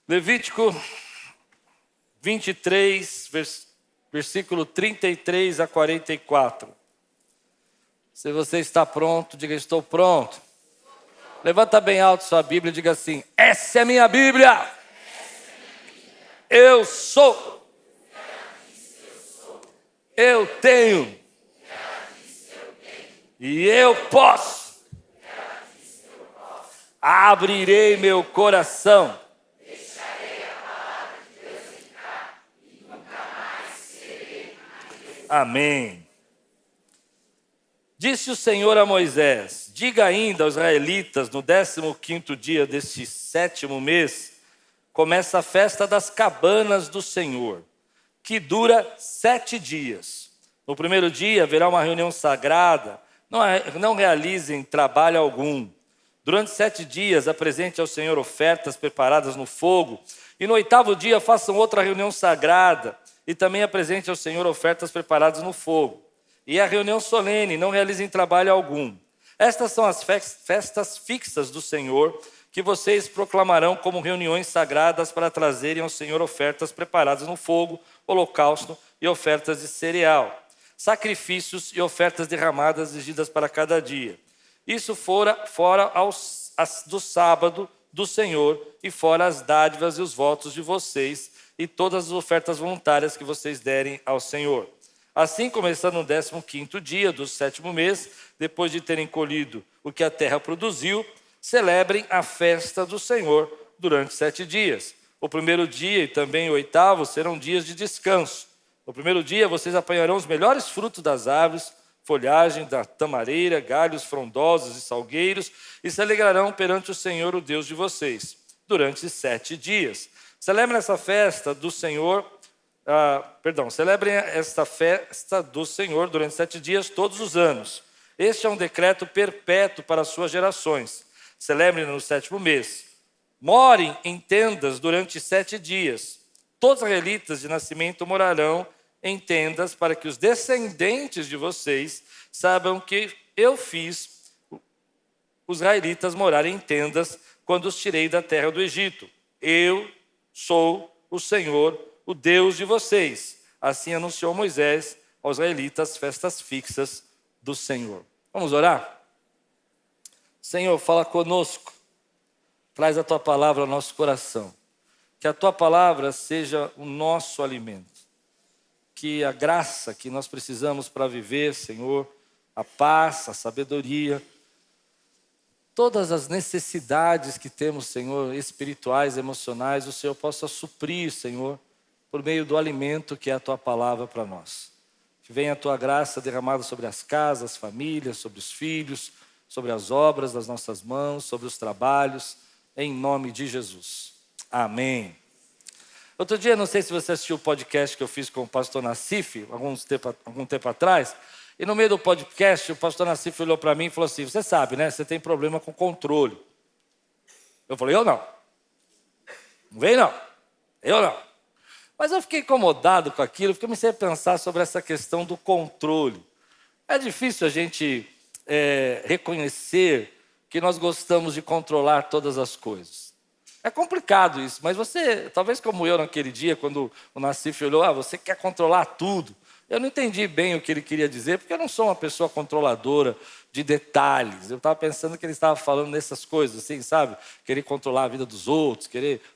Levítico 23, versículo 33 a 44. Se você está pronto, diga: estou pronto. Levanta bem alto sua Bíblia e diga assim: essa é minha Bíblia. Eu sou. Eu tenho. E eu posso. Abrirei meu coração. Amém. Disse o Senhor a Moisés: diga ainda aos israelitas, no 15º dia deste 7º mês, começa a festa das cabanas do Senhor, que dura 7 dias. No primeiro dia haverá uma reunião sagrada, não realizem trabalho algum. Durante 7 dias apresente ao Senhor ofertas preparadas no fogo, e no 8º dia façam outra reunião sagrada, e também apresente ao Senhor ofertas preparadas no fogo. E a reunião solene, não realizem trabalho algum. Estas são as festas fixas do Senhor, que vocês proclamarão como reuniões sagradas para trazerem ao Senhor ofertas preparadas no fogo, holocausto e ofertas de cereal, sacrifícios e ofertas derramadas exigidas para cada dia. Isso fora do sábado do Senhor, e fora as dádivas e os votos de vocês, e todas as ofertas voluntárias que vocês derem ao Senhor. Assim, começando no 15º dia do 7º mês, depois de terem colhido o que a terra produziu, celebrem a festa do Senhor durante 7 dias. O primeiro dia e também o 8º serão dias de descanso. No primeiro dia, vocês apanharão os melhores frutos das árvores, folhagem da tamareira, galhos frondosos e salgueiros, e se alegrarão perante o Senhor, o Deus de vocês, durante 7 dias. Celebrem essa festa do Senhor, celebrem esta festa do Senhor durante 7 dias todos os anos. Este é um decreto perpétuo para as suas gerações. Celebrem no 7º mês. Morem em tendas durante 7 dias. Todos os israelitas de nascimento morarão em tendas, para que os descendentes de vocês saibam que eu fiz os israelitas morarem em tendas quando os tirei da terra do Egito. Eu sou o Senhor, o Deus de vocês. Assim anunciou Moisés aos israelitas festas fixas do Senhor. Vamos orar? Senhor, fala conosco. Traz a tua palavra ao nosso coração. Que a tua palavra seja o nosso alimento. Que a graça que nós precisamos para viver, Senhor, a paz, a sabedoria, todas as necessidades que temos, Senhor, espirituais, emocionais, o Senhor possa suprir, Senhor, por meio do alimento que é a tua palavra para nós. Que venha a tua graça derramada sobre as casas, as famílias, sobre os filhos, sobre as obras das nossas mãos, sobre os trabalhos, em nome de Jesus. Amém. Outro dia, não sei se você assistiu o podcast que eu fiz com o pastor Nassif, algum tempo atrás, e no meio do podcast, o pastor Nassif olhou para mim e falou assim: você sabe, né? Você tem problema com controle. Eu falei: eu não. Não vem não. Eu não. Mas eu fiquei incomodado com aquilo, porque eu comecei a pensar sobre essa questão do controle. É difícil a gente reconhecer que nós gostamos de controlar todas as coisas. É complicado isso, mas você, talvez como eu naquele dia, quando o Nassif olhou: você quer controlar tudo. Eu não entendi bem o que ele queria dizer, porque eu não sou uma pessoa controladora de detalhes. Eu estava pensando que ele estava falando nessas coisas, assim, sabe? Querer controlar a vida dos outros,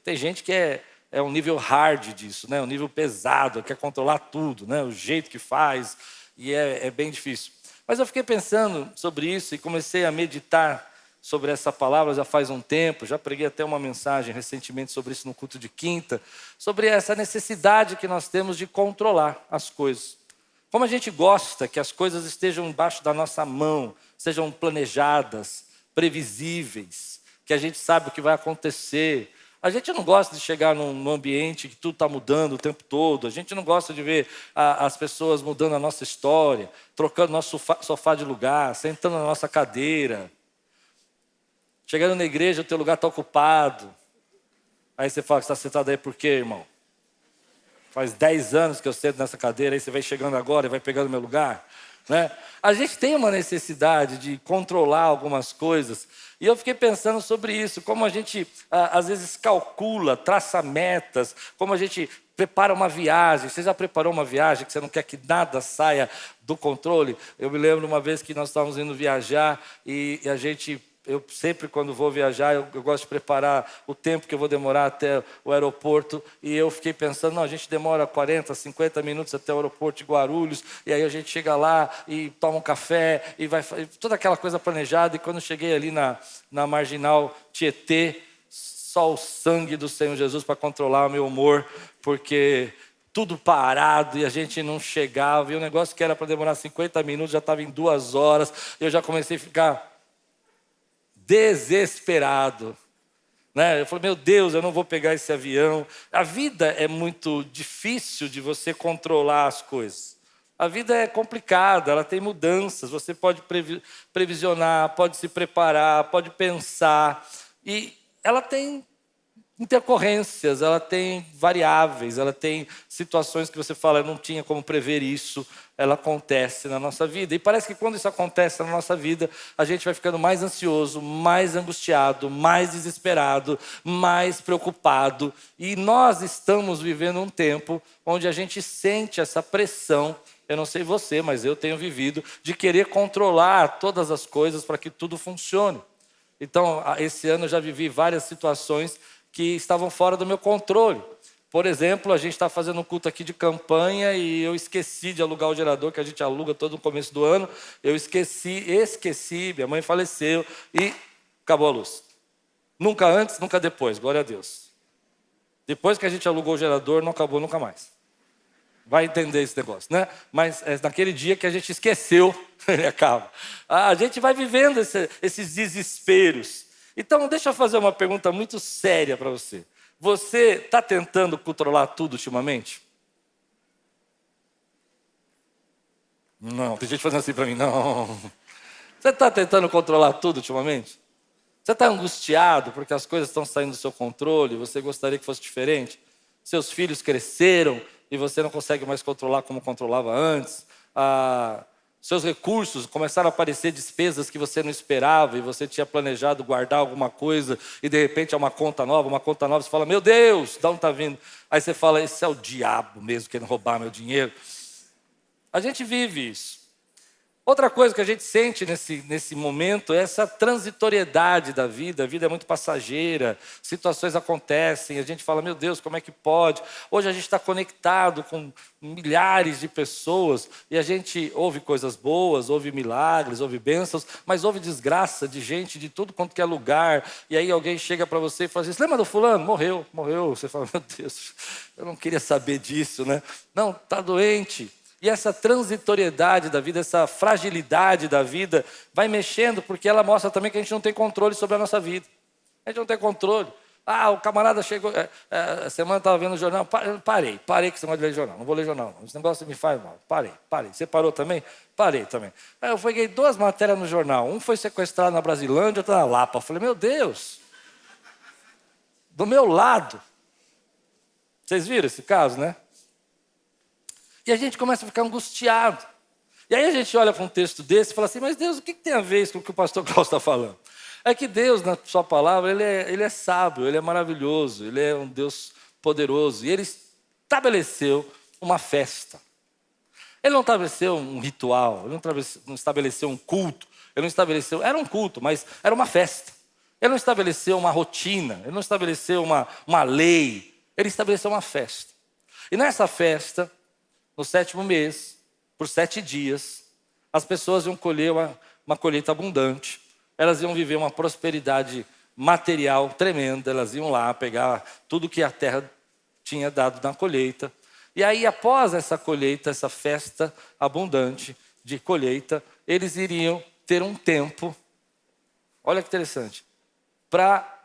Tem gente que é um nível hard disso, né? Um nível pesado, quer controlar tudo, né? O jeito que faz, e é bem difícil. Mas eu fiquei pensando sobre isso e comecei a meditar sobre essa palavra já faz um tempo. Já preguei até uma mensagem recentemente sobre isso no culto de quinta, sobre essa necessidade que nós temos de controlar as coisas. Como a gente gosta que as coisas estejam embaixo da nossa mão, sejam planejadas, previsíveis, que a gente sabe o que vai acontecer. A gente não gosta de chegar num ambiente que tudo está mudando o tempo todo. A gente não gosta de ver as pessoas mudando a nossa história, trocando nosso sofá de lugar, sentando na nossa cadeira. Chegando na igreja, o teu lugar está ocupado. Aí você fala que está sentado aí por quê, irmão? Faz 10 anos que eu sento nessa cadeira, aí você vai chegando agora e vai pegando meu lugar. né? A gente tem uma necessidade de controlar algumas coisas. E eu fiquei pensando sobre isso, como a gente às vezes calcula, traça metas, como a gente prepara uma viagem. Você já preparou uma viagem que você não quer que nada saia do controle? Eu me lembro uma vez que nós estávamos indo viajar e eu sempre, quando vou viajar, eu gosto de preparar o tempo que eu vou demorar até o aeroporto. E eu fiquei pensando, não, a gente demora 40, 50 minutos até o aeroporto de Guarulhos. E aí a gente chega lá e toma um café e vai toda aquela coisa planejada. E quando eu cheguei ali na Marginal Tietê, só o sangue do Senhor Jesus para controlar o meu humor, porque tudo parado e a gente não chegava. E o negócio que era para demorar 50 minutos já estava em 2 horas. Eu já comecei a ficar desesperado, né? Eu falei, meu Deus, eu não vou pegar esse avião. A vida é muito difícil de você controlar as coisas. A vida é complicada, ela tem mudanças. Você pode previsionar, pode se preparar, pode pensar. E ela tem intercorrências, ela tem variáveis, ela tem situações que você fala, eu não tinha como prever isso, ela acontece na nossa vida. E parece que quando isso acontece na nossa vida, a gente vai ficando mais ansioso, mais angustiado, mais desesperado, mais preocupado. E nós estamos vivendo um tempo onde a gente sente essa pressão, eu não sei você, mas eu tenho vivido, de querer controlar todas as coisas para que tudo funcione. Então, esse ano eu já vivi várias situações que estavam fora do meu controle. Por exemplo, a gente está fazendo um culto aqui de campanha e eu esqueci de alugar o gerador, que a gente aluga todo no começo do ano. Eu esqueci, minha mãe faleceu e acabou a luz. Nunca antes, nunca depois, glória a Deus. Depois que a gente alugou o gerador, não acabou nunca mais. Vai entender esse negócio, né? Mas é naquele dia que a gente esqueceu, ele acaba. A gente vai vivendo esses desesperos. Então, deixa eu fazer uma pergunta muito séria para você. Você está tentando controlar tudo ultimamente? Não, tem gente fazendo assim para mim, não. Você está tentando controlar tudo ultimamente? Você está angustiado porque as coisas estão saindo do seu controle, você gostaria que fosse diferente? Seus filhos cresceram e você não consegue mais controlar como controlava antes? Seus recursos começaram a aparecer despesas que você não esperava e você tinha planejado guardar alguma coisa e de repente é uma conta nova, você fala, meu Deus, de onde está vindo? Aí você fala, esse é o diabo mesmo querendo roubar meu dinheiro. A gente vive isso. Outra coisa que a gente sente nesse momento é essa transitoriedade da vida. A vida é muito passageira, situações acontecem, a gente fala, meu Deus, como é que pode? Hoje a gente está conectado com milhares de pessoas e a gente ouve coisas boas, ouve milagres, ouve bênçãos, mas ouve desgraça de gente de tudo quanto que é lugar. E aí alguém chega para você e fala assim, lembra do fulano? Morreu. Você fala, meu Deus, eu não queria saber disso, né? Não, está doente. E essa transitoriedade da vida, essa fragilidade da vida, vai mexendo, porque ela mostra também que a gente não tem controle sobre a nossa vida. A gente não tem controle. O camarada chegou, a semana estava vendo o jornal, parei com esse negócio de ler jornal, não vou ler jornal não. Esse negócio me faz mal, parei. Você parou também? Parei também. Aí eu peguei 2 matérias no jornal, um foi sequestrado na Brasilândia, outro na Lapa. Eu falei, meu Deus, do meu lado. Vocês viram esse caso, né? E a gente começa a ficar angustiado. E aí a gente olha para um texto desse e fala assim, mas Deus, o que tem a ver isso com o que o pastor Klaus está falando? É que Deus, na sua palavra, ele é sábio, ele é maravilhoso, ele é um Deus poderoso. E ele estabeleceu uma festa. Ele não estabeleceu um ritual, ele não estabeleceu um culto, era um culto, mas era uma festa. Ele não estabeleceu uma rotina, ele não estabeleceu uma lei, ele estabeleceu uma festa. E nessa festa, no 7º mês, por 7 dias, as pessoas iam colher uma colheita abundante. Elas iam viver uma prosperidade material tremenda. Elas iam lá pegar tudo que a terra tinha dado na colheita. E aí, após essa colheita, essa festa abundante de colheita, eles iriam ter um tempo, olha que interessante, para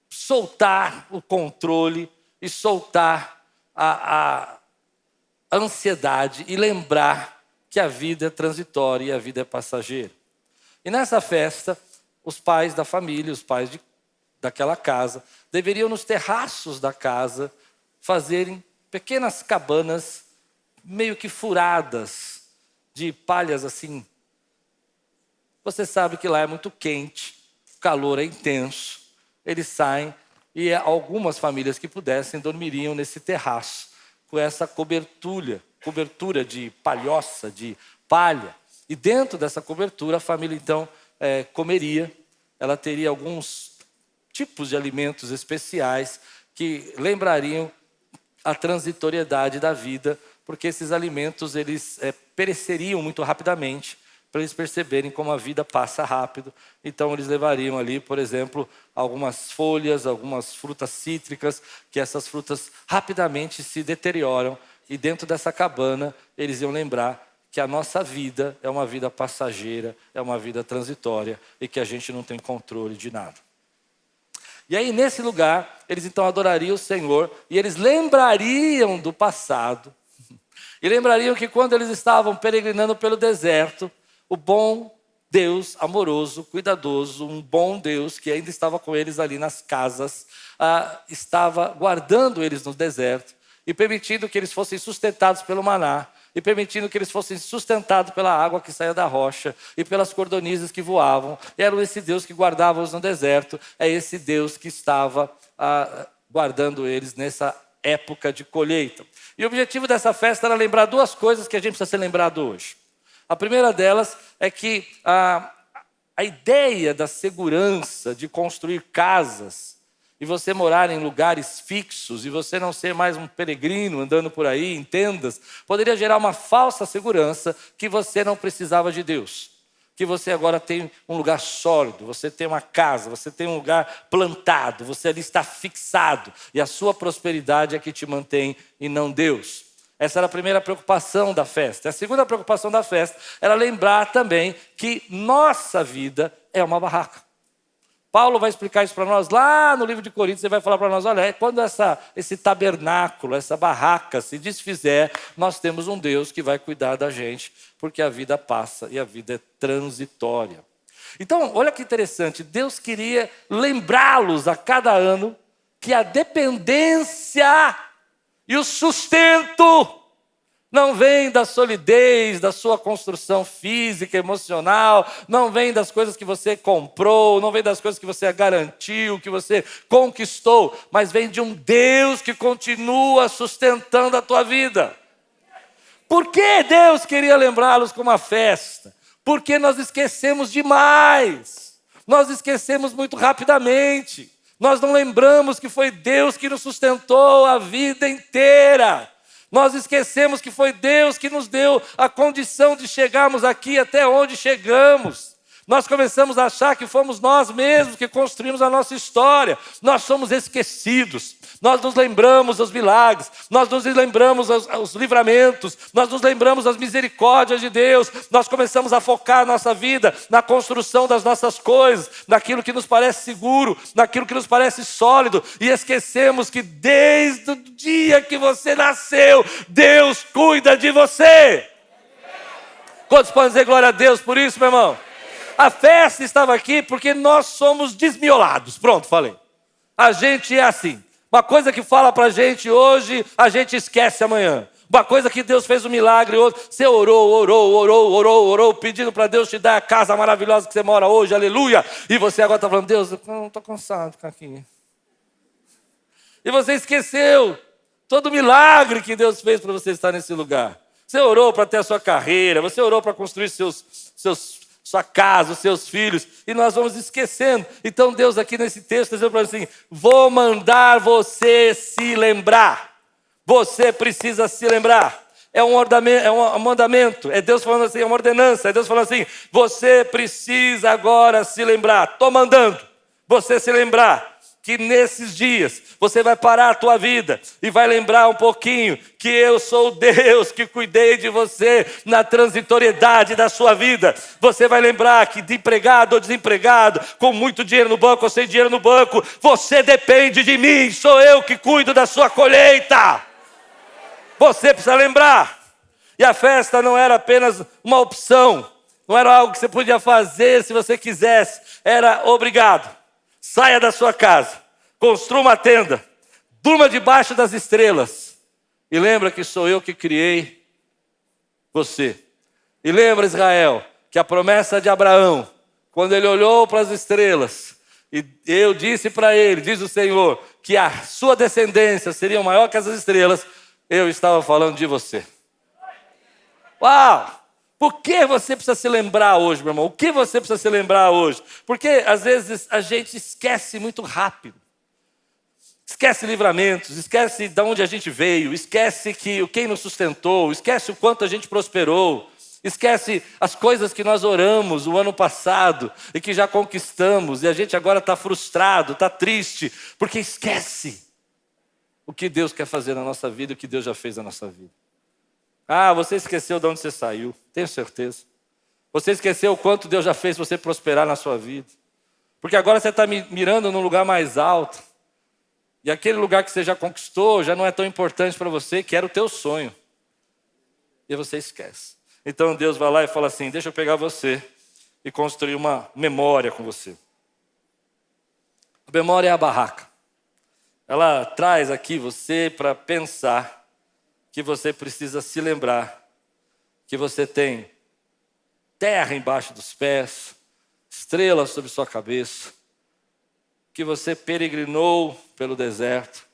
soltar o controle e soltar a ansiedade e lembrar que a vida é transitória e a vida é passageira. E nessa festa, os pais da família, os pais daquela casa, deveriam nos terraços da casa fazerem pequenas cabanas meio que furadas, de palhas assim. Você sabe que lá é muito quente, o calor é intenso. Eles saem e algumas famílias que pudessem dormiriam nesse terraço, com essa cobertura de palhoça, de palha. E dentro dessa cobertura a família então comeria. Ela teria alguns tipos de alimentos especiais que lembrariam a transitoriedade da vida, porque esses alimentos eles pereceriam muito rapidamente, para eles perceberem como a vida passa rápido. Então eles levariam ali, por exemplo, algumas folhas, algumas frutas cítricas, que essas frutas rapidamente se deterioram, e dentro dessa cabana eles iam lembrar que a nossa vida é uma vida passageira, é uma vida transitória, e que a gente não tem controle de nada. E aí nesse lugar, eles então adorariam o Senhor, e eles lembrariam do passado, e lembrariam que quando eles estavam peregrinando pelo deserto, o bom Deus amoroso, cuidadoso, um bom Deus que ainda estava com eles ali nas casas, estava guardando eles no deserto e permitindo que eles fossem sustentados pelo maná, e permitindo que eles fossem sustentados pela água que saía da rocha e pelas cordonizes que voavam. Era esse Deus que guardava-os no deserto, é esse Deus que estava guardando eles nessa época de colheita. E o objetivo dessa festa era lembrar duas coisas que a gente precisa ser lembrado hoje. A primeira delas é que a ideia da segurança de construir casas e você morar em lugares fixos e você não ser mais um peregrino andando por aí em tendas, poderia gerar uma falsa segurança que você não precisava de Deus. Que você agora tem um lugar sólido, você tem uma casa, você tem um lugar plantado, você ali está fixado e a sua prosperidade é que te mantém e não Deus. Essa era a primeira preocupação da festa. A segunda preocupação da festa era lembrar também que nossa vida é uma barraca. Paulo vai explicar isso para nós lá no livro de Coríntios. Ele vai falar para nós, olha, quando esse tabernáculo, essa barraca se desfizer, nós temos um Deus que vai cuidar da gente, porque a vida passa e a vida é transitória. Então, olha que interessante, Deus queria lembrá-los a cada ano que a dependência e o sustento não vem da solidez, da sua construção física, emocional, não vem das coisas que você comprou, não vem das coisas que você garantiu, que você conquistou, mas vem de um Deus que continua sustentando a tua vida. Por que Deus queria lembrá-los com uma festa? Porque nós esquecemos demais, nós esquecemos muito rapidamente. Nós não lembramos que foi Deus que nos sustentou a vida inteira. Nós esquecemos que foi Deus que nos deu a condição de chegarmos aqui até onde chegamos. Nós começamos a achar que fomos nós mesmos que construímos a nossa história. Nós somos esquecidos. Nós nos lembramos dos milagres. Nós nos lembramos os livramentos. Nós nos lembramos das misericórdias de Deus. Nós começamos a focar a nossa vida na construção das nossas coisas, naquilo que nos parece seguro, naquilo que nos parece sólido. E esquecemos que desde o dia que você nasceu, Deus cuida de você. Quantos podem dizer glória a Deus por isso, meu irmão? A festa estava aqui porque nós somos desmiolados. Pronto, falei. A gente é assim. Uma coisa que fala pra gente hoje, a gente esquece amanhã. Uma coisa que Deus fez um milagre hoje. Você orou, pedindo para Deus te dar a casa maravilhosa que você mora hoje, aleluia. E você agora está falando, Deus, eu não estou cansado de ficar aqui. E você esqueceu todo o milagre que Deus fez para você estar nesse lugar. Você orou para ter a sua carreira, você orou para construir sua casa, os seus filhos, e nós vamos esquecendo. Então Deus aqui nesse texto está dizendo para assim, vou mandar você se lembrar. Você precisa se lembrar. É um mandamento, é Deus falando assim, é uma ordenança, é Deus falando assim, você precisa agora se lembrar. Estou mandando você se lembrar que nesses dias você vai parar a tua vida e vai lembrar um pouquinho que eu sou o Deus que cuidei de você na transitoriedade da sua vida. Você vai lembrar que de empregado ou desempregado, com muito dinheiro no banco ou sem dinheiro no banco, você depende de mim, sou eu que cuido da sua colheita. Você precisa lembrar. E a festa não era apenas uma opção, não era algo que você podia fazer se você quisesse, era obrigado. Saia da sua casa, construa uma tenda, durma debaixo das estrelas e lembra que sou eu que criei você. E lembra, Israel, que a promessa de Abraão, quando ele olhou para as estrelas, e eu disse para ele, diz o Senhor, que a sua descendência seria maior que as estrelas, eu estava falando de você. Uau! Por que você precisa se lembrar hoje, meu irmão? O que você precisa se lembrar hoje? Porque às vezes a gente esquece muito rápido. Esquece livramentos, esquece de onde a gente veio, esquece quem nos sustentou, esquece o quanto a gente prosperou, esquece as coisas que nós oramos o ano passado e que já conquistamos, e a gente agora está frustrado, está triste, porque esquece o que Deus quer fazer na nossa vida, o que Deus já fez na nossa vida. Ah, você esqueceu de onde você saiu, tenho certeza. Você esqueceu o quanto Deus já fez você prosperar na sua vida. Porque agora você está mirando num lugar mais alto. E aquele lugar que você já conquistou já não é tão importante para você, que era o teu sonho. E você esquece. Então Deus vai lá e fala assim, deixa eu pegar você e construir uma memória com você. A memória é a barraca. Ela traz aqui você para pensar que você precisa se lembrar que você tem terra embaixo dos pés, estrelas sobre sua cabeça, que você peregrinou pelo deserto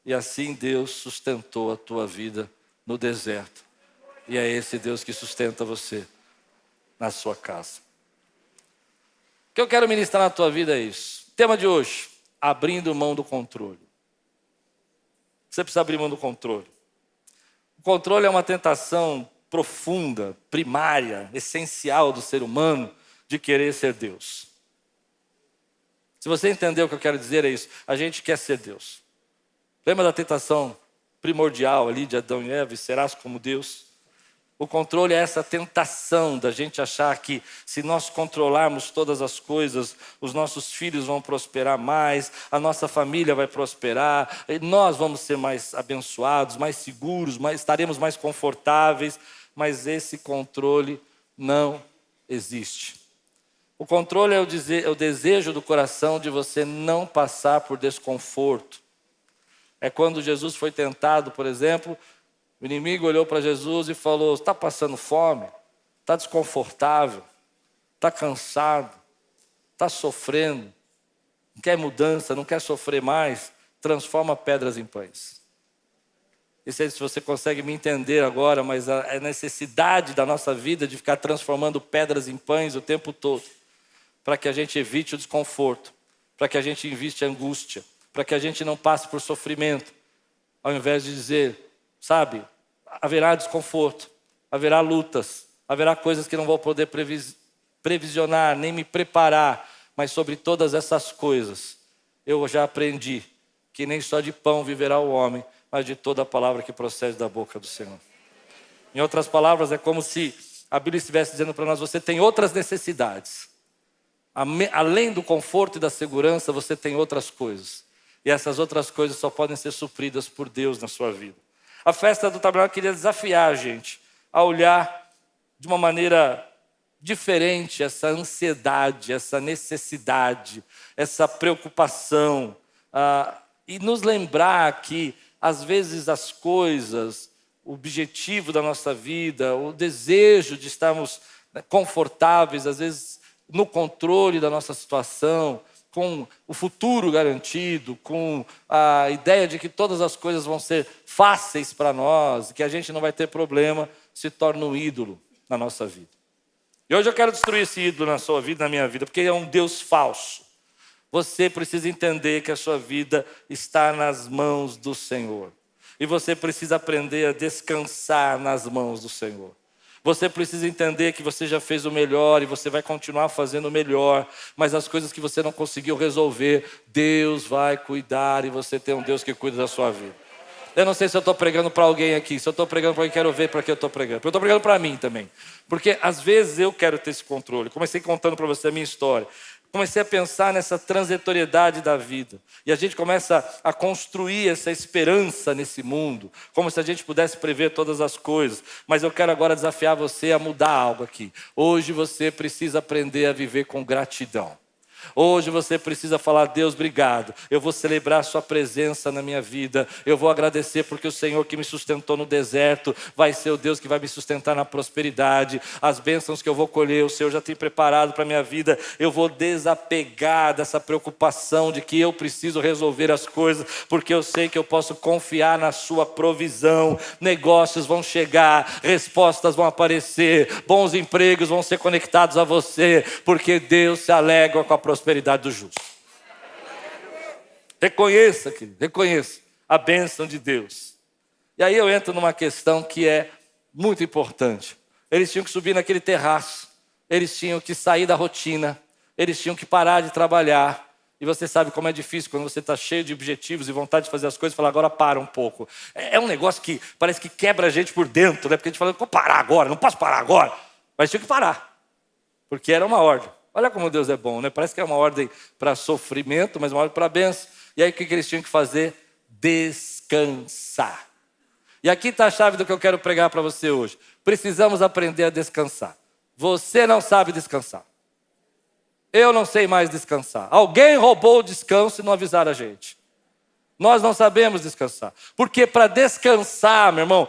e assim Deus sustentou a tua vida no deserto. E é esse Deus que sustenta você na sua casa. O que eu quero ministrar na tua vida é isso. Tema de hoje, abrindo mão do controle. Você precisa abrir mão do controle. O controle é uma tentação profunda, primária, essencial do ser humano de querer ser Deus. Se você entender o que eu quero dizer é isso, a gente quer ser Deus. Lembra da tentação primordial ali de Adão e Eva, e serás como Deus? O controle é essa tentação da gente achar que se nós controlarmos todas as coisas, os nossos filhos vão prosperar mais, a nossa família vai prosperar, nós vamos ser mais abençoados, mais seguros, estaremos mais confortáveis, mas esse controle não existe. O controle é o desejo do coração de você não passar por desconforto. É quando Jesus foi tentado, por exemplo, o inimigo olhou para Jesus e falou, está passando fome? Está desconfortável? Está cansado? Está sofrendo? Não quer mudança? Não quer sofrer mais? Transforma pedras em pães. Não sei se você consegue me entender agora, mas a necessidade da nossa vida de ficar transformando pedras em pães o tempo todo, para que a gente evite o desconforto, para que a gente evite a angústia, para que a gente não passe por sofrimento, ao invés de dizer, sabe, haverá desconforto, haverá lutas, haverá coisas que não vou poder previsionar, nem me preparar, mas sobre todas essas coisas, eu já aprendi que nem só de pão viverá o homem, mas de toda a palavra que procede da boca do Senhor. Em outras palavras, é como se a Bíblia estivesse dizendo para nós, você tem outras necessidades. Além do conforto e da segurança, você tem outras coisas. E essas outras coisas só podem ser supridas por Deus na sua vida. A festa do tabernáculo queria desafiar a gente a olhar de uma maneira diferente essa ansiedade, essa necessidade, essa preocupação. E nos lembrar que, às vezes, as coisas, o objetivo da nossa vida, o desejo de estarmos confortáveis, às vezes no controle da nossa situação, com o futuro garantido, com a ideia de que todas as coisas vão ser fáceis para nós, que a gente não vai ter problema, se torna um ídolo na nossa vida. E hoje eu quero destruir esse ídolo na sua vida, na minha vida, porque é um Deus falso. Você precisa entender que a sua vida está nas mãos do Senhor. E você precisa aprender a descansar nas mãos do Senhor. Você precisa entender que você já fez o melhor e você vai continuar fazendo o melhor, mas as coisas que você não conseguiu resolver, Deus vai cuidar e você tem um Deus que cuida da sua vida. Eu não sei se eu estou pregando para alguém aqui, se eu estou pregando para alguém, quero ver para que eu estou pregando. Eu estou pregando para mim também, porque às vezes eu quero ter esse controle. Comecei contando para você a minha história. Comecei a pensar nessa transitoriedade da vida. E a gente começa a construir essa esperança nesse mundo, como se a gente pudesse prever todas as coisas. Mas eu quero agora desafiar você a mudar algo aqui. Hoje você precisa aprender a viver com gratidão. Hoje você precisa falar: Deus, obrigado. Eu vou celebrar a sua presença na minha vida. Eu vou agradecer porque o Senhor que me sustentou no deserto vai ser o Deus que vai me sustentar na prosperidade. As bênçãos que eu vou colher, o Senhor já tem preparado para a minha vida. Eu vou desapegar dessa preocupação de que eu preciso resolver as coisas, porque eu sei que eu posso confiar na sua provisão. Negócios vão chegar, respostas vão aparecer, bons empregos vão ser conectados a você, porque Deus se alegra com a prosperidade do justo. Reconheça, querido, reconheça a bênção de Deus. E aí eu entro numa questão que é muito importante. Eles tinham que subir naquele terraço, eles tinham que sair da rotina, eles tinham que parar de trabalhar. E você sabe como é difícil quando você está cheio de objetivos e vontade de fazer as coisas, falar: agora para um pouco. É um negócio que parece que quebra a gente por dentro, né? Porque a gente fala: vou parar agora, não posso parar agora. Mas tinha que parar, porque era uma ordem. Olha como Deus é bom, né? Parece que é uma ordem para sofrimento, mas uma ordem para bênção. E aí o que eles tinham que fazer? Descansar. E aqui está a chave do que eu quero pregar para você hoje. Precisamos aprender a descansar. Você não sabe descansar. Eu não sei mais descansar. Alguém roubou o descanso e não avisaram a gente. Nós não sabemos descansar. Porque para descansar, meu irmão,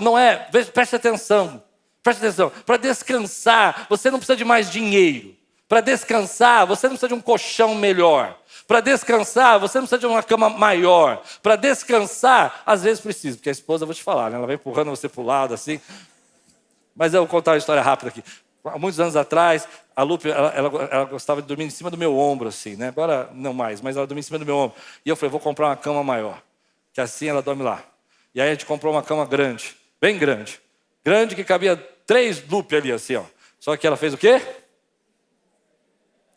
não é... Preste atenção. Preste atenção. Para descansar, você não precisa de mais dinheiro. Para descansar, você não precisa de um colchão melhor. Para descansar, você não precisa de uma cama maior. Para descansar, às vezes precisa. Porque a esposa, eu vou te falar, né? Ela vai empurrando você para o lado assim. Mas eu vou contar uma história rápida aqui. Há muitos anos atrás, a Lupe, ela gostava de dormir em cima do meu ombro, assim, né? Agora não mais, mas ela dormia em cima do meu ombro. E eu falei: vou comprar uma cama maior, que assim ela dorme lá. E aí a gente comprou uma cama grande, bem grande. Grande que cabia 3 Lupe ali, assim, ó. Só que ela fez o quê?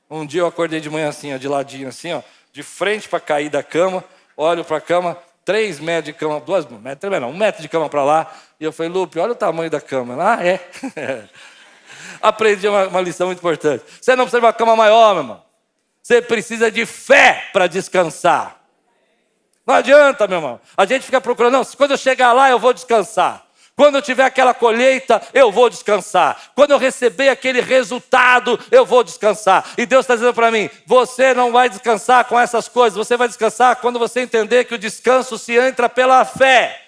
Um dia eu acordei de manhã assim, ó, de ladinho assim, ó, de frente para cair da cama, olho para a cama, 3 metros de cama, 2 metros, não, 1 metro de cama para lá. E eu falei: Lupe, olha o tamanho da cama. Ela: ah, é. Aprendi uma lição muito importante. Você não precisa de uma cama maior, meu irmão. Você precisa de fé para descansar. Não adianta, meu irmão. A gente fica procurando: não, quando eu chegar lá eu vou descansar. Quando eu tiver aquela colheita, eu vou descansar. Quando eu receber aquele resultado, eu vou descansar. E Deus está dizendo para mim: você não vai descansar com essas coisas. Você vai descansar quando você entender que o descanso se entra pela fé.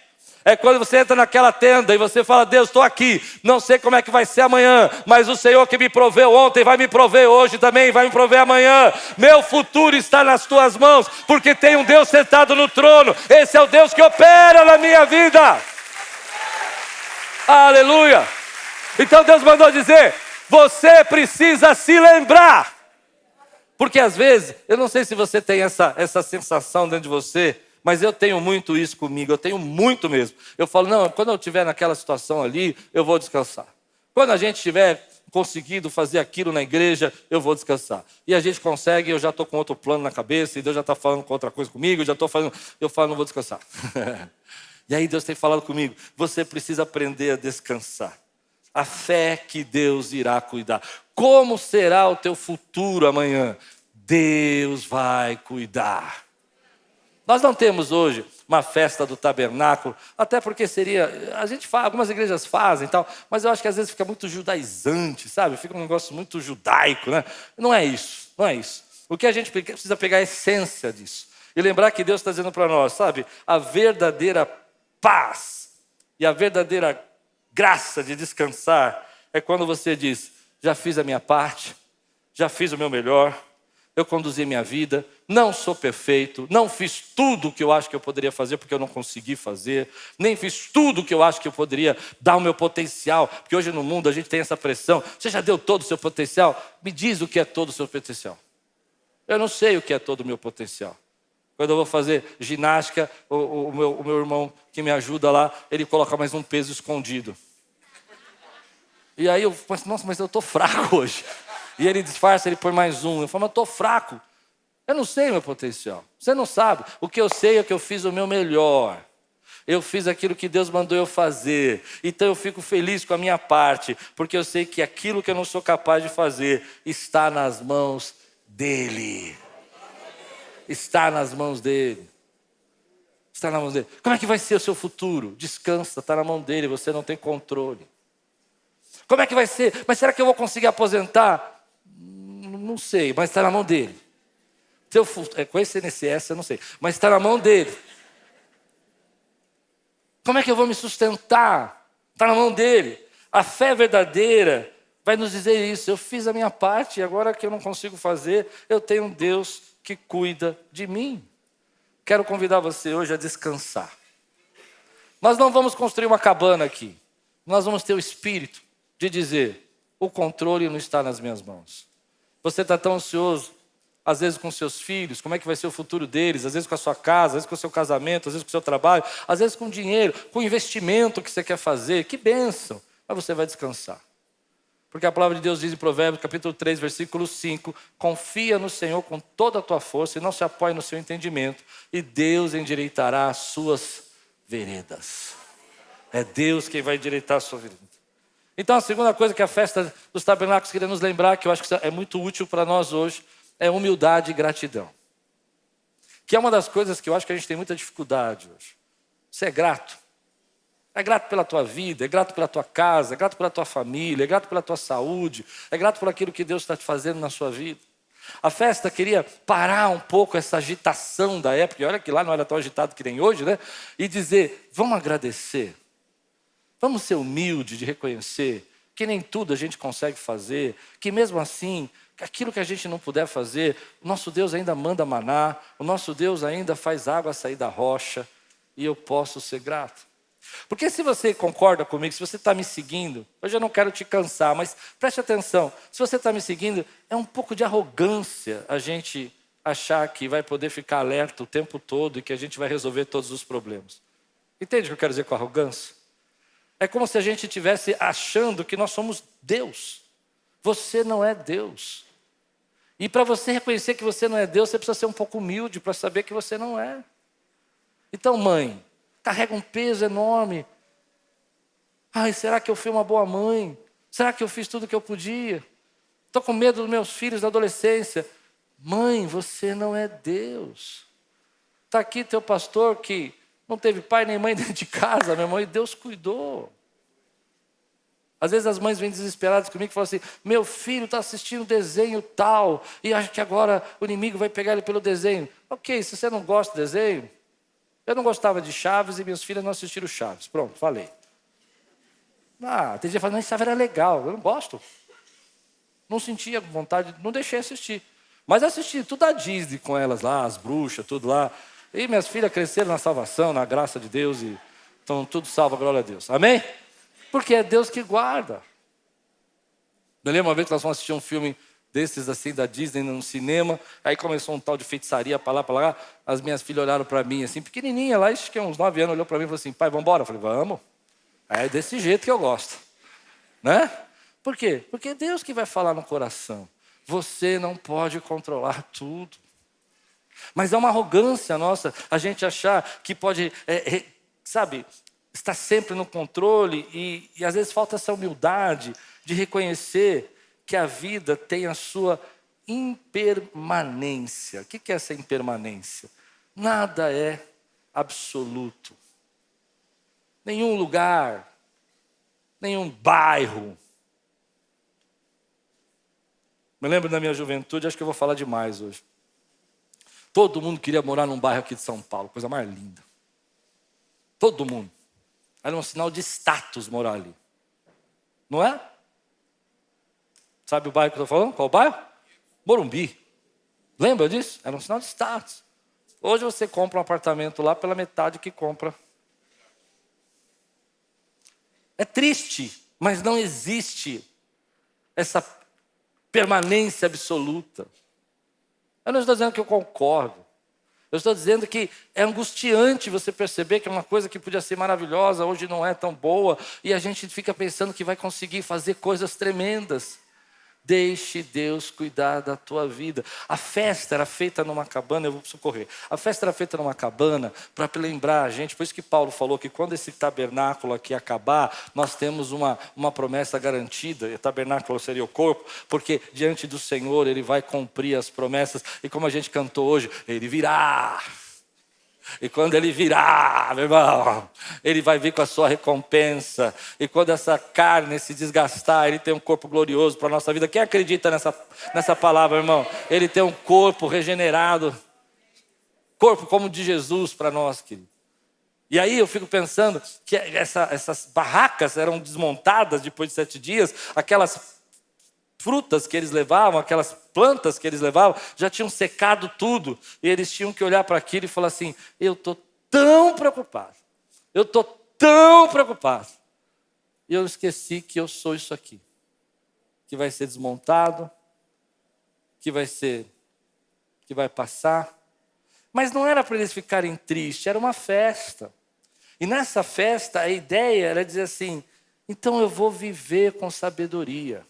É quando você entra naquela tenda e você fala: Deus, estou aqui, não sei como é que vai ser amanhã, mas o Senhor que me proveu ontem vai me prover hoje também, vai me prover amanhã. Meu futuro está nas tuas mãos, porque tem um Deus sentado no trono. Esse é o Deus que opera na minha vida. Aleluia! Então Deus mandou dizer: você precisa se lembrar. Porque às vezes, eu não sei se você tem essa sensação dentro de você, mas eu tenho muito isso comigo, eu tenho muito mesmo. Eu falo: não, quando eu estiver naquela situação ali, eu vou descansar. Quando a gente tiver conseguido fazer aquilo na igreja, eu vou descansar. E a gente consegue, eu já estou com outro plano na cabeça, e Deus já está falando com outra coisa comigo, eu falo: não vou descansar. E aí Deus tem falado comigo: você precisa aprender a descansar. A fé que Deus irá cuidar. Como será o teu futuro amanhã? Deus vai cuidar. Nós não temos hoje uma festa do tabernáculo, até porque a gente faz, algumas igrejas fazem e tal, mas eu acho que às vezes fica muito judaizante, sabe? Fica um negócio muito judaico, né? Não é isso, não é isso. O que a gente precisa pegar é a essência disso. E lembrar que Deus está dizendo para nós, sabe? A verdadeira paz e a verdadeira graça de descansar é quando você diz: já fiz a minha parte, já fiz o meu melhor, eu conduzi minha vida, não sou perfeito, não fiz tudo o que eu acho que eu poderia fazer porque eu não consegui fazer, nem fiz tudo o que eu acho que eu poderia dar o meu potencial, porque hoje no mundo a gente tem essa pressão: você já deu todo o seu potencial? Me diz o que é todo o seu potencial. Eu não sei o que é todo o meu potencial. Quando eu vou fazer ginástica, o meu irmão que me ajuda lá, ele coloca mais um peso escondido. E aí eu penso: nossa, mas eu estou fraco hoje. E ele disfarça, ele põe mais um. Eu falo: mas eu estou fraco. Eu não sei o meu potencial. Você não sabe. O que eu sei é que eu fiz o meu melhor. Eu fiz aquilo que Deus mandou eu fazer. Então eu fico feliz com a minha parte, porque eu sei que aquilo que eu não sou capaz de fazer está nas mãos dEle. Está nas mãos dEle. Está nas mãos dEle. Como é que vai ser o seu futuro? Descansa, está na mão dEle, você não tem controle. Como é que vai ser? Mas será que eu vou conseguir aposentar? Não sei, mas está na mão dele. Com esse INSS eu não sei, mas está na mão dele. Como é que eu vou me sustentar? Está na mão dele. A fé verdadeira vai nos dizer isso. Eu fiz a minha parte e agora que eu não consigo fazer, eu tenho um Deus que cuida de mim. Quero convidar você hoje a descansar. Nós não vamos construir uma cabana aqui. Nós vamos ter o espírito de dizer, o controle não está nas minhas mãos. Você está tão ansioso, às vezes com seus filhos, como é que vai ser o futuro deles, às vezes com a sua casa, às vezes com o seu casamento, às vezes com o seu trabalho, às vezes com dinheiro, com o investimento que você quer fazer. Que bênção! Mas você vai descansar. Porque a palavra de Deus diz em Provérbios, capítulo 3, versículo 5, confia no Senhor com toda a tua força e não se apoie no seu entendimento, e Deus endireitará as suas veredas. É Deus quem vai endireitar a sua vereda. Então a segunda coisa que a festa dos tabernáculos queria nos lembrar, que eu acho que é muito útil para nós hoje, é humildade e gratidão. Que é uma das coisas que eu acho que a gente tem muita dificuldade hoje. Você é grato. É grato pela tua vida, é grato pela tua casa, é grato pela tua família, é grato pela tua saúde, é grato por aquilo que Deus está te fazendo na sua vida. A festa queria parar um pouco essa agitação da época, e olha que lá não era tão agitado que nem hoje, né? E dizer, vamos agradecer. Vamos ser humildes de reconhecer que nem tudo a gente consegue fazer, que mesmo assim, aquilo que a gente não puder fazer, o nosso Deus ainda manda maná, o nosso Deus ainda faz água sair da rocha, e eu posso ser grato. Porque se você concorda comigo, se você está me seguindo, hoje eu não quero te cansar, mas preste atenção, se você está me seguindo, é um pouco de arrogância a gente achar que vai poder ficar alerta o tempo todo e que a gente vai resolver todos os problemas. Entende o que eu quero dizer com arrogância? É como se a gente estivesse achando que nós somos Deus. Você não é Deus. E para você reconhecer que você não é Deus, você precisa ser um pouco humilde para saber que você não é. Então, mãe, carrega um peso enorme. Ai, será que eu fui uma boa mãe? Será que eu fiz tudo o que eu podia? Estou com medo dos meus filhos da adolescência. Mãe, você não é Deus. Está aqui teu pastor que não teve pai nem mãe dentro de casa, meu irmão, e Deus cuidou. Às vezes as mães vêm desesperadas comigo e falam assim, meu filho está assistindo desenho tal, e acha que agora o inimigo vai pegar ele pelo desenho. Ok, se você não gosta de desenho, eu não gostava de Chaves e minhas filhas não assistiram Chaves. Pronto, falei. Tem gente que fala, não, Chaves era legal. Eu não gosto. Não sentia vontade, não deixei assistir. Mas assisti tudo da Disney com elas lá, as bruxas, tudo lá. E minhas filhas cresceram na salvação, na graça de Deus e estão tudo salvo, glória a Deus. Amém? Porque é Deus que guarda. Eu lembro uma vez que nós fomos assistir um filme desses assim da Disney no cinema, aí começou um tal de feitiçaria para lá, as minhas filhas olharam para mim assim, pequenininha lá, acho que uns 9 anos, olhou para mim e falou assim, pai, vamos embora? Eu falei, vamos. É desse jeito que eu gosto. Né? Por quê? Porque é Deus que vai falar no coração. Você não pode controlar tudo. Mas é uma arrogância nossa a gente achar que pode, estar sempre no controle e às vezes falta essa humildade de reconhecer que a vida tem a sua impermanência. O que é essa impermanência? Nada é absoluto. Nenhum lugar, nenhum bairro. Me lembro da minha juventude, acho que eu vou falar demais hoje. Todo mundo queria morar num bairro aqui de São Paulo, coisa mais linda. Todo mundo. Era um sinal de status morar ali. Não é? Sabe o bairro que eu estou falando? Qual bairro? Morumbi. Lembra disso? Era um sinal de status. Hoje você compra um apartamento lá pela metade que compra. É triste, mas não existe essa permanência absoluta. Eu não estou dizendo que eu concordo. Eu estou dizendo que é angustiante você perceber que é uma coisa que podia ser maravilhosa, hoje não é tão boa, e a gente fica pensando que vai conseguir fazer coisas tremendas. Deixe Deus cuidar da tua vida. A festa era feita numa cabana, eu vou socorrer. A festa era feita numa cabana para lembrar a gente, por isso que Paulo falou que quando esse tabernáculo aqui acabar, nós temos uma promessa garantida. O tabernáculo seria o corpo, porque diante do Senhor Ele vai cumprir as promessas. E como a gente cantou hoje, Ele virá. E quando ele virar, meu irmão, ele vai vir com a sua recompensa. E quando essa carne se desgastar, ele tem um corpo glorioso para a nossa vida. Quem acredita nessa palavra, irmão? Ele tem um corpo regenerado. Corpo como o de Jesus para nós, querido. E aí eu fico pensando que essas barracas eram desmontadas depois de 7 dias. Aquelas frutas que eles levavam, aquelas plantas que eles levavam, já tinham secado tudo. E eles tinham que olhar para aquilo e falar assim: eu estou tão preocupado. Eu estou tão preocupado. E eu esqueci que eu sou isso aqui. Que vai ser desmontado. Que vai passar. Mas não era para eles ficarem tristes, era uma festa. E nessa festa a ideia era dizer assim: então eu vou viver com sabedoria.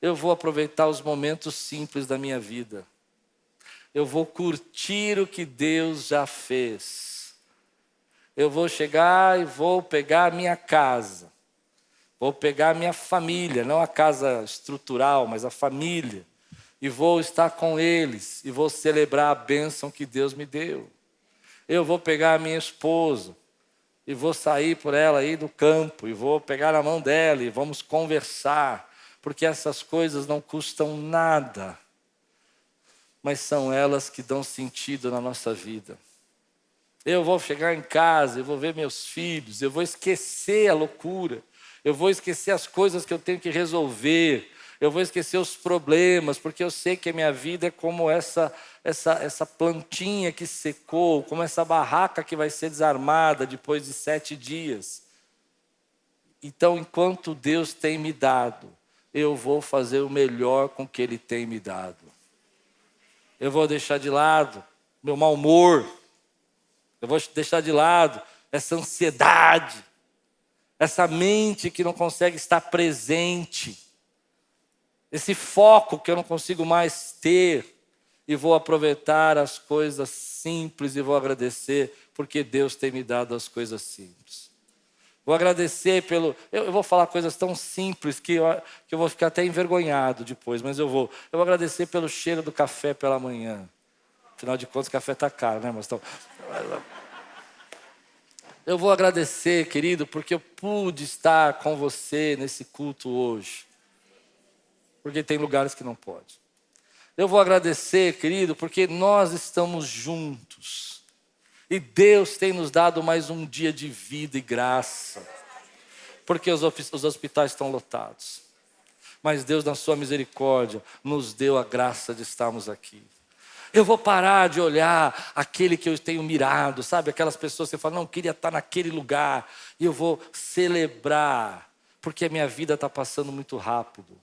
Eu vou aproveitar os momentos simples da minha vida. Eu vou curtir o que Deus já fez. Eu vou chegar e vou pegar a minha casa. Vou pegar a minha família, não a casa estrutural, mas a família. E vou estar com eles. E vou celebrar a bênção que Deus me deu. Eu vou pegar a minha esposa. E vou sair por ela aí do campo. E vou pegar na mão dela e vamos conversar. Porque essas coisas não custam nada, mas são elas que dão sentido na nossa vida. Eu vou chegar em casa, eu vou ver meus filhos, eu vou esquecer a loucura, eu vou esquecer as coisas que eu tenho que resolver, eu vou esquecer os problemas, porque eu sei que a minha vida é como essa plantinha que secou, como essa barraca que vai ser desarmada depois de 7 dias. Então, enquanto Deus tem me dado, eu vou fazer o melhor com o que Ele tem me dado. Eu vou deixar de lado meu mau humor. Eu vou deixar de lado essa ansiedade. Essa mente que não consegue estar presente. Esse foco que eu não consigo mais ter. E vou aproveitar as coisas simples e vou agradecer, porque Deus tem me dado as coisas simples. Vou agradecer pelo... Eu vou falar coisas tão simples que eu vou ficar até envergonhado depois, mas eu vou agradecer pelo cheiro do café pela manhã. Afinal de contas, o café está caro, né? Mas eu vou agradecer, querido, porque eu pude estar com você nesse culto hoje. Porque tem lugares que não pode. Eu vou agradecer, querido, porque nós estamos juntos. E Deus tem nos dado mais um dia de vida e graça. Porque os hospitais estão lotados. Mas Deus, na sua misericórdia, nos deu a graça de estarmos aqui. Eu vou parar de olhar aquele que eu tenho mirado, sabe? Aquelas pessoas que falam, não, eu queria estar naquele lugar. E eu vou celebrar, porque a minha vida está passando muito rápido.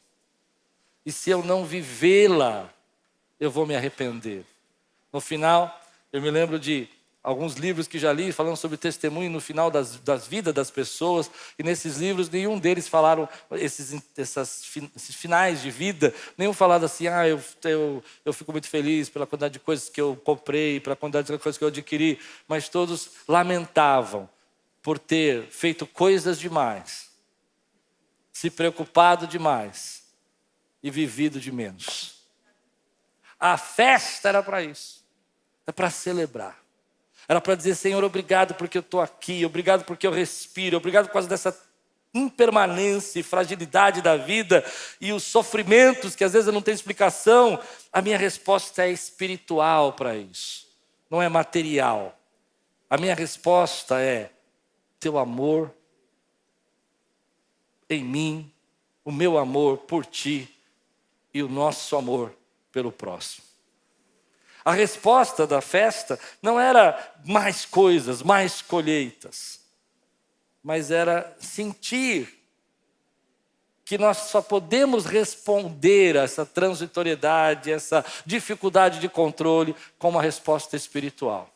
E se eu não vivê-la, eu vou me arrepender. No final, eu me lembro de alguns livros que já li falando sobre testemunho no final das vidas das pessoas. E nesses livros, nenhum deles falaram esses finais de vida. Nenhum falado assim, eu fico muito feliz pela quantidade de coisas que eu comprei, pela quantidade de coisas que eu adquiri. Mas todos lamentavam por ter feito coisas demais, se preocupado demais e vivido de menos. A festa era para isso. É para celebrar. Era para dizer, Senhor, obrigado porque eu estou aqui, obrigado porque eu respiro, obrigado por causa dessa impermanência e fragilidade da vida e os sofrimentos que às vezes eu não tenho explicação. A minha resposta é espiritual para isso, não é material. A minha resposta é teu amor em mim, o meu amor por ti e o nosso amor pelo próximo. A resposta da festa não era mais coisas, mais colheitas, mas era sentir que nós só podemos responder a essa transitoriedade, essa dificuldade de controle com uma resposta espiritual.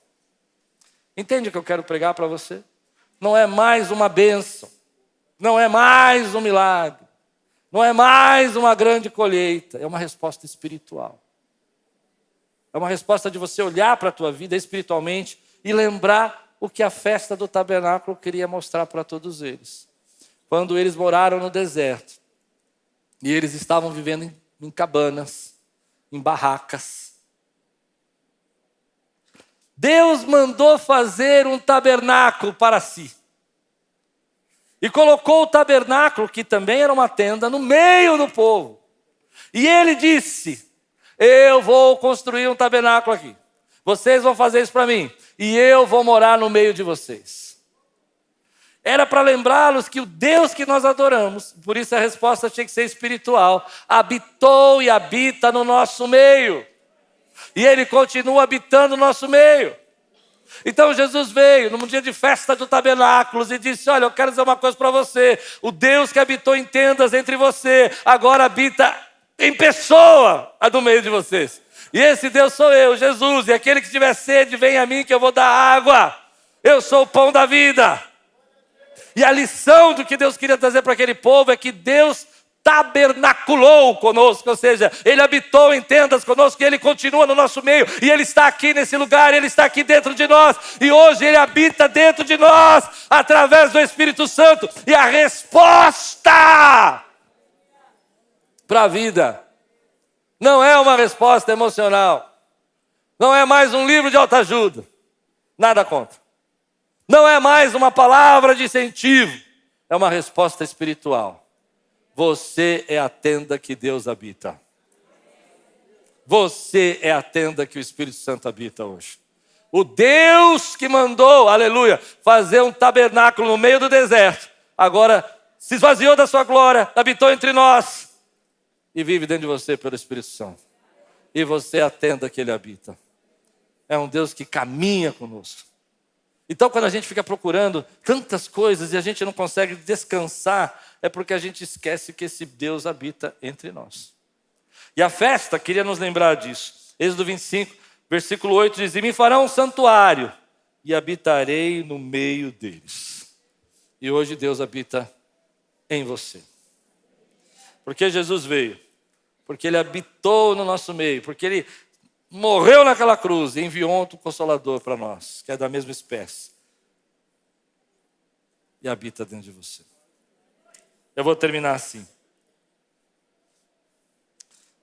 Entende o que eu quero pregar para você? Não é mais uma bênção, não é mais um milagre, não é mais uma grande colheita, é uma resposta espiritual. É uma resposta de você olhar para a tua vida espiritualmente e lembrar o que a festa do tabernáculo queria mostrar para todos eles. Quando eles moraram no deserto, e eles estavam vivendo em cabanas, em barracas. Deus mandou fazer um tabernáculo para si. E colocou o tabernáculo, que também era uma tenda, no meio do povo. E ele disse: eu vou construir um tabernáculo aqui. Vocês vão fazer isso para mim. E eu vou morar no meio de vocês. Era para lembrá-los que o Deus que nós adoramos, por isso a resposta tinha que ser espiritual, habitou e habita no nosso meio. E ele continua habitando no nosso meio. Então Jesus veio num dia de festa do tabernáculos e disse: olha, eu quero dizer uma coisa para você. O Deus que habitou em tendas entre você, agora habita em pessoa no meio de vocês. E esse Deus sou eu, Jesus. E aquele que tiver sede, vem a mim que eu vou dar água. Eu sou o pão da vida. E a lição do que Deus queria trazer para aquele povo é que Deus tabernaculou conosco, ou seja, Ele habitou em tendas conosco e Ele continua no nosso meio, e Ele está aqui nesse lugar, Ele está aqui dentro de nós, e hoje Ele habita dentro de nós, através do Espírito Santo, e a resposta para a vida não é uma resposta emocional, não é mais um livro de autoajuda, nada contra, não é mais uma palavra de incentivo, é uma resposta espiritual. Você é a tenda que Deus habita. Você é a tenda que o Espírito Santo habita hoje. O Deus que mandou, aleluia, fazer um tabernáculo no meio do deserto, agora se esvaziou da sua glória, habitou entre nós e vive dentro de você pelo Espírito Santo. E você é a tenda que Ele habita. É um Deus que caminha conosco. Então, quando a gente fica procurando tantas coisas e a gente não consegue descansar, é porque a gente esquece que esse Deus habita entre nós. E a festa queria nos lembrar disso. Êxodo 25, versículo 8 diz: e me farão um santuário e habitarei no meio deles. E hoje Deus habita em você. Porque Jesus veio, porque Ele habitou no nosso meio, porque Ele morreu naquela cruz e enviou um Consolador para nós, que é da mesma espécie. E habita dentro de você. Eu vou terminar assim.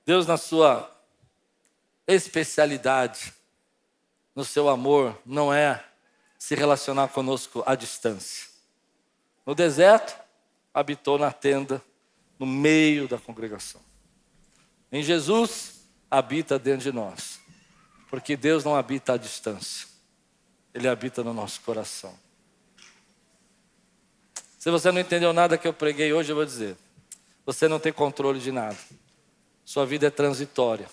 Deus, na sua especialidade, no seu amor, não é se relacionar conosco à distância. No deserto, habitou na tenda, no meio da congregação. Em Jesus, habita dentro de nós. Porque Deus não habita à distância. Ele habita no nosso coração. Se você não entendeu nada que eu preguei hoje, eu vou dizer: você não tem controle de nada. Sua vida é transitória.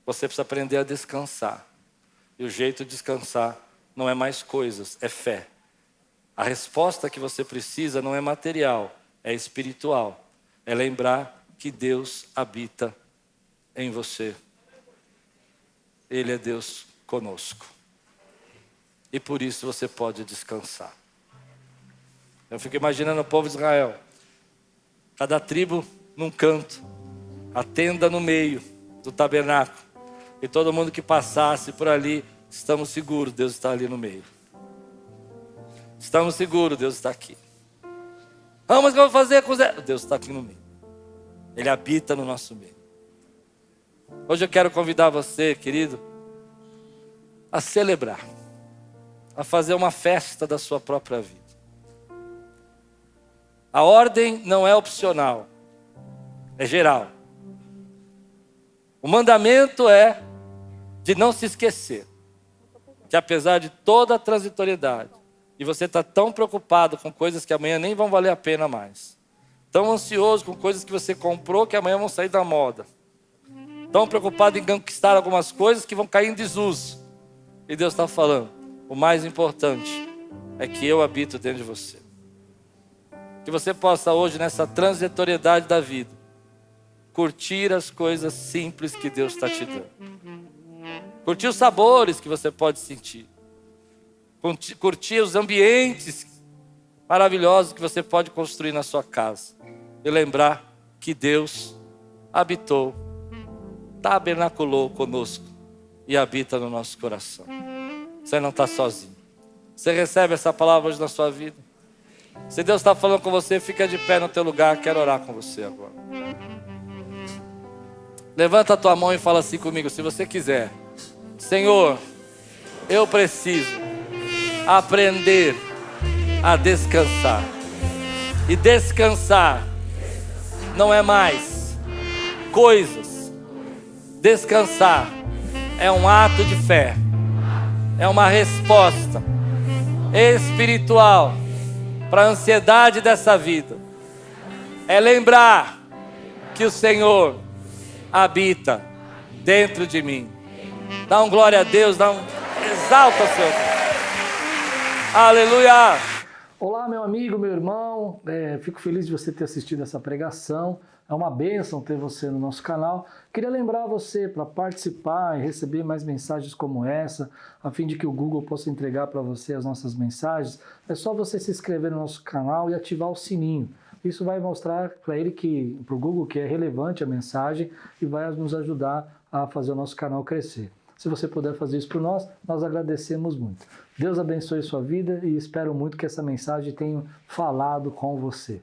Você precisa aprender a descansar. E o jeito de descansar não é mais coisas, é fé. A resposta que você precisa não é material, é espiritual. É lembrar que Deus habita em você. Ele é Deus conosco. E por isso você pode descansar. Eu fico imaginando o povo de Israel. Cada tribo num canto. A tenda no meio do tabernáculo. E todo mundo que passasse por ali, estamos seguros, Deus está ali no meio. Estamos seguros, Deus está aqui. Ah, mas o que eu vou fazer com Zé? Deus está aqui no meio. Ele habita no nosso meio. Hoje eu quero convidar você, querido, a celebrar, a fazer uma festa da sua própria vida. A ordem não é opcional, é geral. O mandamento é de não se esquecer que apesar de toda a transitoriedade, e você está tão preocupado com coisas que amanhã nem vão valer a pena mais, tão ansioso com coisas que você comprou que amanhã vão sair da moda, tão preocupado em conquistar algumas coisas que vão cair em desuso, e Deus está falando: o mais importante é que eu habito dentro de você. Que você possa hoje, nessa transitoriedade da vida, curtir as coisas simples que Deus está te dando. Curtir os sabores que você pode sentir. Curtir os ambientes maravilhosos que você pode construir na sua casa. E lembrar que Deus habitou, tabernaculou conosco e habita no nosso coração. Você não está sozinho. Você recebe essa palavra hoje na sua vida? Se Deus está falando com você, fica de pé no teu lugar. Quero orar com você agora. Levanta a tua mão e fala assim comigo, se você quiser: Senhor, Eu preciso aprender a descansar. E descansar não é mais coisas. Descansar é um ato de fé. É uma resposta espiritual para a ansiedade dessa vida. É lembrar que o Senhor habita dentro de mim. Dá um glória a Deus, exalta o Senhor. Aleluia! Olá, meu amigo, meu irmão, fico feliz de você ter assistido essa pregação. É uma bênção ter você no nosso canal. Queria lembrar você para participar e receber mais mensagens como essa, a fim de que o Google possa entregar para você as nossas mensagens. É só você se inscrever no nosso canal e ativar o sininho. Isso vai mostrar para o Google, que é relevante a mensagem e vai nos ajudar a fazer o nosso canal crescer. Se você puder fazer isso por nós, nós agradecemos muito. Deus abençoe sua vida e espero muito que essa mensagem tenha falado com você.